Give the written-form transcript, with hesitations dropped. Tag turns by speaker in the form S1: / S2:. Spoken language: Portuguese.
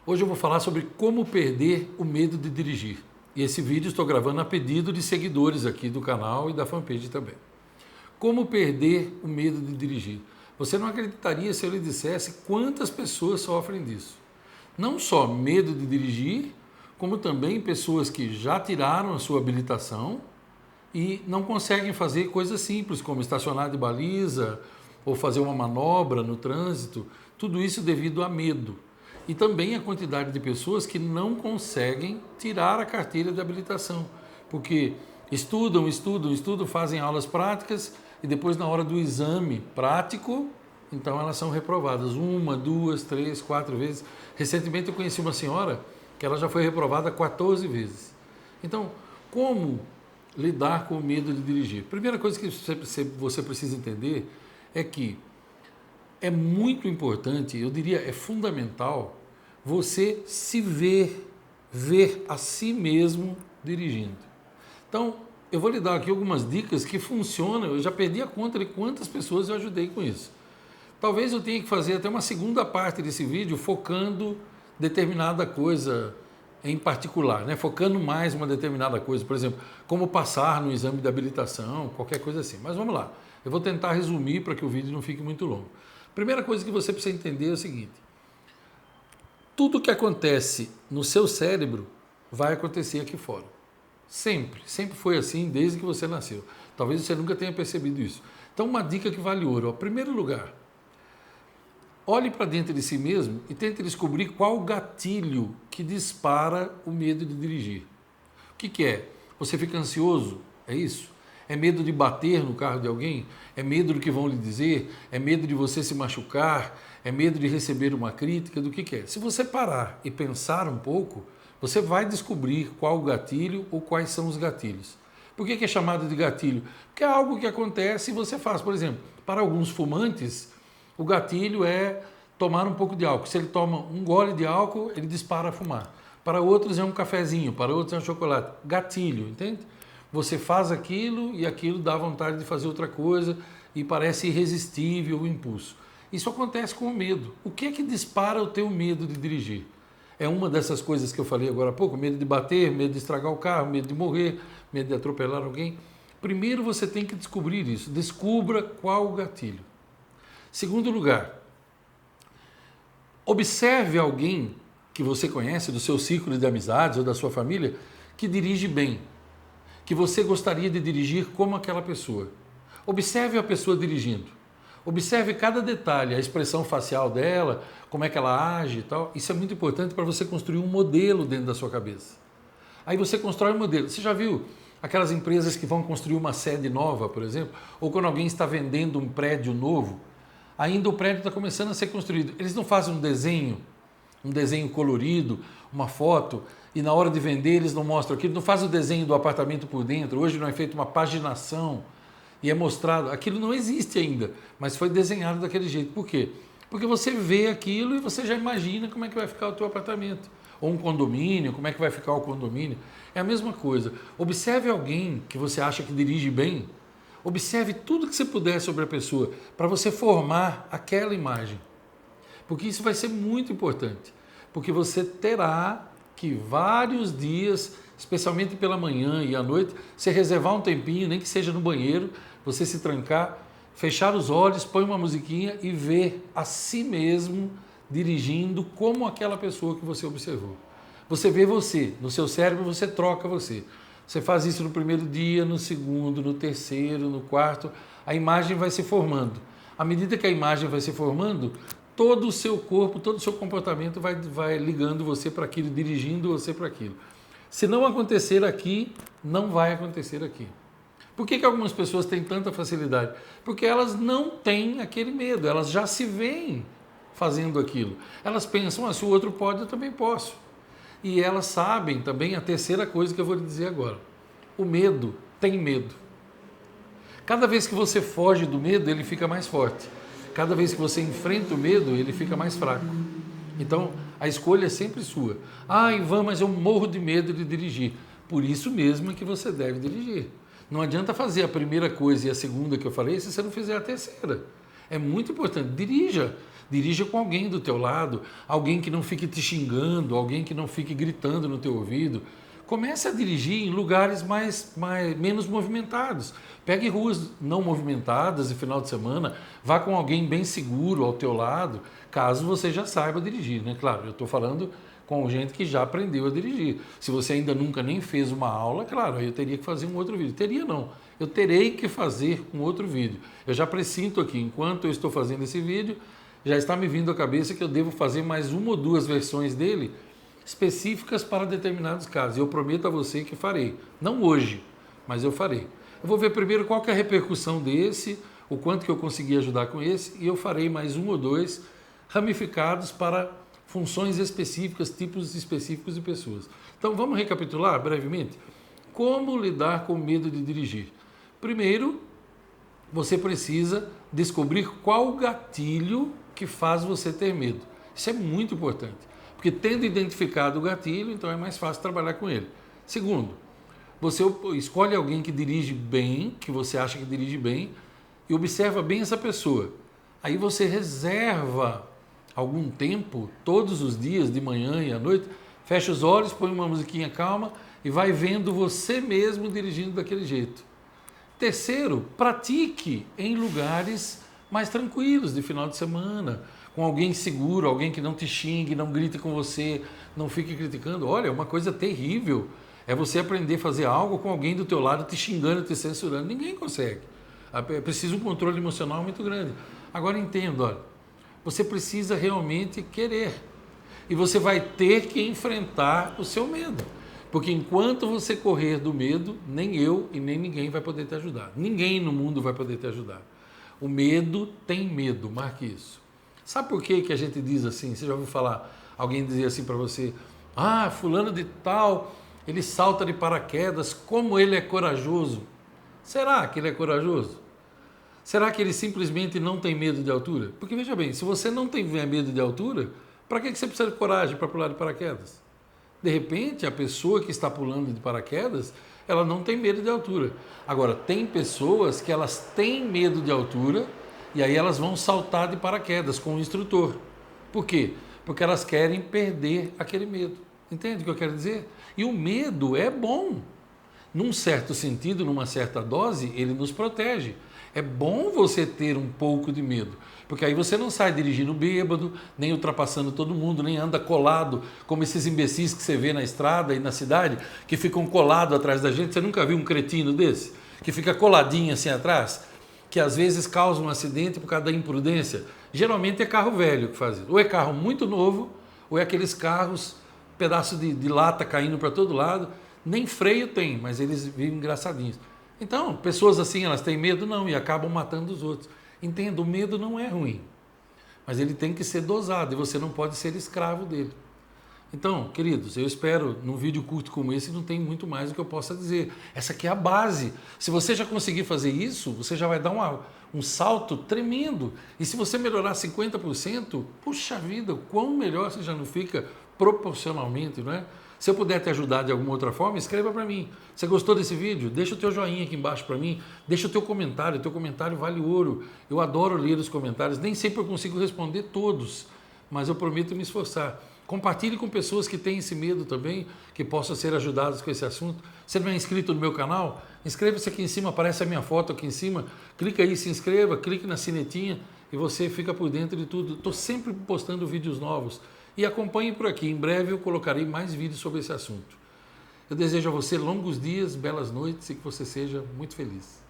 S1: Hoje eu vou falar sobre como perder o medo de dirigir. E esse vídeo estou gravando a pedido de seguidores aqui do canal e da fanpage também. Como perder o medo de dirigir? Você não acreditaria se eu lhe dissesse quantas pessoas sofrem disso. Não só medo de dirigir, como também pessoas que já tiraram a sua habilitação e não conseguem fazer coisas simples, como estacionar de baliza ou fazer uma manobra no trânsito. Tudo isso devido a medo. E também a quantidade de pessoas que não conseguem tirar a carteira de habilitação, porque estudam, fazem aulas práticas e depois na hora do exame prático, então elas são reprovadas 1, 2, 3, 4 vezes. Recentemente eu conheci uma senhora que ela já foi reprovada 14 vezes. Então, como lidar com o medo de dirigir? Primeira coisa que você precisa entender é que é muito importante, eu diria, é fundamental você se ver a si mesmo dirigindo. Então, eu vou lhe dar aqui algumas dicas que funcionam, eu já perdi a conta de quantas pessoas eu ajudei com isso. Talvez eu tenha que fazer até uma segunda parte desse vídeo focando determinada coisa em particular, né? Focando mais uma determinada coisa, por exemplo, como passar no exame de habilitação, qualquer coisa assim. Mas vamos lá, eu vou tentar resumir para que o vídeo não fique muito longo. Primeira coisa que você precisa entender é o seguinte: tudo que acontece no seu cérebro vai acontecer aqui fora. Sempre foi assim desde que você nasceu. Talvez você nunca tenha percebido isso. Então, uma dica que vale ouro. Em primeiro lugar, olhe para dentro de si mesmo e tente descobrir qual o gatilho que dispara o medo de dirigir. O que é? Você fica ansioso? É isso? É medo de bater no carro de alguém? É medo do que vão lhe dizer? É medo de você se machucar? É medo de receber uma crítica? Do que é? Se você parar e pensar um pouco, você vai descobrir qual o gatilho ou quais são os gatilhos. Por que é chamado de gatilho? Porque é algo que acontece e você faz. Por exemplo, para alguns fumantes, o gatilho é tomar um pouco de álcool. Se ele toma um gole de álcool, ele dispara a fumar. Para outros é um cafezinho, para outros é um chocolate. Gatilho, entende? Você faz aquilo e aquilo dá vontade de fazer outra coisa e parece irresistível o impulso. Isso acontece com o medo. O que é que dispara o teu medo de dirigir? É uma dessas coisas que eu falei agora há pouco: medo de bater, medo de estragar o carro, medo de morrer, medo de atropelar alguém. Primeiro você tem que descobrir isso. Descubra qual o gatilho. Segundo lugar, observe alguém que você conhece, do seu círculo de amizades ou da sua família, que dirige bem, que você gostaria de dirigir como aquela pessoa. Observe a pessoa dirigindo. Observe cada detalhe, a expressão facial dela, como é que ela age e tal. Isso é muito importante para você construir um modelo dentro da sua cabeça. Aí você constrói um modelo. Você já viu aquelas empresas que vão construir uma sede nova, por exemplo? Ou quando alguém está vendendo um prédio novo, ainda o prédio está começando a ser construído. Eles não fazem um desenho colorido, uma foto, e na hora de vender eles não mostram aquilo, não fazem o desenho do apartamento por dentro. Hoje não é feita uma paginação e é mostrado. Aquilo não existe ainda, mas foi desenhado daquele jeito. Por quê? Porque você vê aquilo e você já imagina como é que vai ficar o teu apartamento. Ou um condomínio, como é que vai ficar o condomínio. É a mesma coisa. Observe alguém que você acha que dirige bem. Observe tudo que você puder sobre a pessoa para você formar aquela imagem. Porque isso vai ser muito importante. Porque você terá que vários dias, especialmente pela manhã e à noite, você reservar um tempinho, nem que seja no banheiro, você se trancar, fechar os olhos, põe uma musiquinha e ver a si mesmo dirigindo como aquela pessoa que você observou. Você vê você, no seu cérebro você troca você. Você faz isso no primeiro dia, no segundo, no terceiro, no quarto, a imagem vai se formando. À medida que a imagem vai se formando, todo o seu corpo, todo o seu comportamento vai ligando você para aquilo, dirigindo você para aquilo. Se não acontecer aqui, não vai acontecer aqui. Por que algumas pessoas têm tanta facilidade? Porque elas não têm aquele medo, elas já se veem fazendo aquilo. Elas pensam, se o outro pode, eu também posso. E elas sabem também a terceira coisa que eu vou lhe dizer agora. O medo tem medo. Cada vez que você foge do medo, ele fica mais forte. Cada vez que você enfrenta o medo, ele fica mais fraco. Então, a escolha é sempre sua. Ivan, mas eu morro de medo de dirigir. Por isso mesmo é que você deve dirigir. Não adianta fazer a primeira coisa e a segunda que eu falei se você não fizer a terceira. É muito importante. Dirija. Dirija com alguém do teu lado, alguém que não fique te xingando, alguém que não fique gritando no teu ouvido. Comece a dirigir em lugares menos movimentados. Pegue ruas não movimentadas de final de semana, vá com alguém bem seguro ao teu lado, caso você já saiba dirigir, né? Claro, eu estou falando com gente que já aprendeu a dirigir. Se você ainda nunca nem fez uma aula, claro, aí eu teria que fazer um outro vídeo. Teria não, eu terei que fazer um outro vídeo. Eu já presinto aqui, enquanto eu estou fazendo esse vídeo, já está me vindo à cabeça que eu devo fazer mais uma ou duas versões dele, específicas para determinados casos. Eu prometo a você que farei. Não hoje, mas eu farei. Eu vou ver primeiro qual que é a repercussão desse, o quanto que eu consegui ajudar com esse, e eu farei mais um ou dois ramificados para funções específicas, tipos específicos de pessoas. Então vamos recapitular brevemente. Como lidar com o medo de dirigir? Primeiro, você precisa descobrir qual o gatilho que faz você ter medo. Isso é muito importante, porque tendo identificado o gatilho, então é mais fácil trabalhar com ele. Segundo, você escolhe alguém que dirige bem, que você acha que dirige bem, e observa bem essa pessoa. Aí você reserva algum tempo, todos os dias, de manhã e à noite, fecha os olhos, põe uma musiquinha calma e vai vendo você mesmo dirigindo daquele jeito. Terceiro, pratique em lugares mais tranquilos, de final de semana, com alguém seguro, alguém que não te xingue, não grite com você, não fique criticando. Olha, uma coisa terrível é você aprender a fazer algo com alguém do teu lado te xingando, te censurando. Ninguém consegue. É preciso um controle emocional muito grande. Agora entenda, olha, você precisa realmente querer. E você vai ter que enfrentar o seu medo. Porque enquanto você correr do medo, nem eu e nem ninguém vai poder te ajudar. Ninguém no mundo vai poder te ajudar. O medo tem medo, marque isso. Sabe por que a gente diz assim? Você já ouviu falar, alguém dizer assim para você, fulano de tal, ele salta de paraquedas, como ele é corajoso. Será que ele é corajoso? Será que ele simplesmente não tem medo de altura? Porque veja bem, se você não tem medo de altura, para que você precisa de coragem para pular de paraquedas? De repente, a pessoa que está pulando de paraquedas, ela não tem medo de altura. Agora, tem pessoas que elas têm medo de altura e aí elas vão saltar de paraquedas com o instrutor. Por quê? Porque elas querem perder aquele medo. Entende o que eu quero dizer? E o medo é bom. Num certo sentido, numa certa dose, ele nos protege. É bom você ter um pouco de medo, porque aí você não sai dirigindo bêbado, nem ultrapassando todo mundo, nem anda colado, como esses imbecis que você vê na estrada e na cidade, que ficam colados atrás da gente. Você nunca viu um cretino desse? Que fica coladinho assim atrás, que às vezes causa um acidente por causa da imprudência. Geralmente é carro velho que faz isso. Ou é carro muito novo, ou é aqueles carros, pedaço de lata caindo para todo lado. Nem freio tem, mas eles vivem engraçadinhos. Então, pessoas assim, elas têm medo? Não, e acabam matando os outros. Entenda, o medo não é ruim, mas ele tem que ser dosado e você não pode ser escravo dele. Então, queridos, eu espero, num vídeo curto como esse, não tem muito mais do que eu possa dizer. Essa aqui é a base. Se você já conseguir fazer isso, você já vai dar um salto tremendo. E se você melhorar 50%, puxa vida, o quão melhor você já não fica proporcionalmente, não é? Se eu puder te ajudar de alguma outra forma, escreva para mim. Você gostou desse vídeo? Deixa o teu joinha aqui embaixo para mim. Deixa o teu comentário vale ouro. Eu adoro ler os comentários, nem sempre eu consigo responder todos, mas eu prometo me esforçar. Compartilhe com pessoas que têm esse medo também, que possam ser ajudadas com esse assunto. Você não é inscrito no meu canal? Inscreva-se aqui em cima, aparece a minha foto aqui em cima. Clica aí, se inscreva, clique na sinetinha e você fica por dentro de tudo. Estou sempre postando vídeos novos. E acompanhe por aqui, em breve eu colocarei mais vídeos sobre esse assunto. Eu desejo a você longos dias, belas noites e que você seja muito feliz.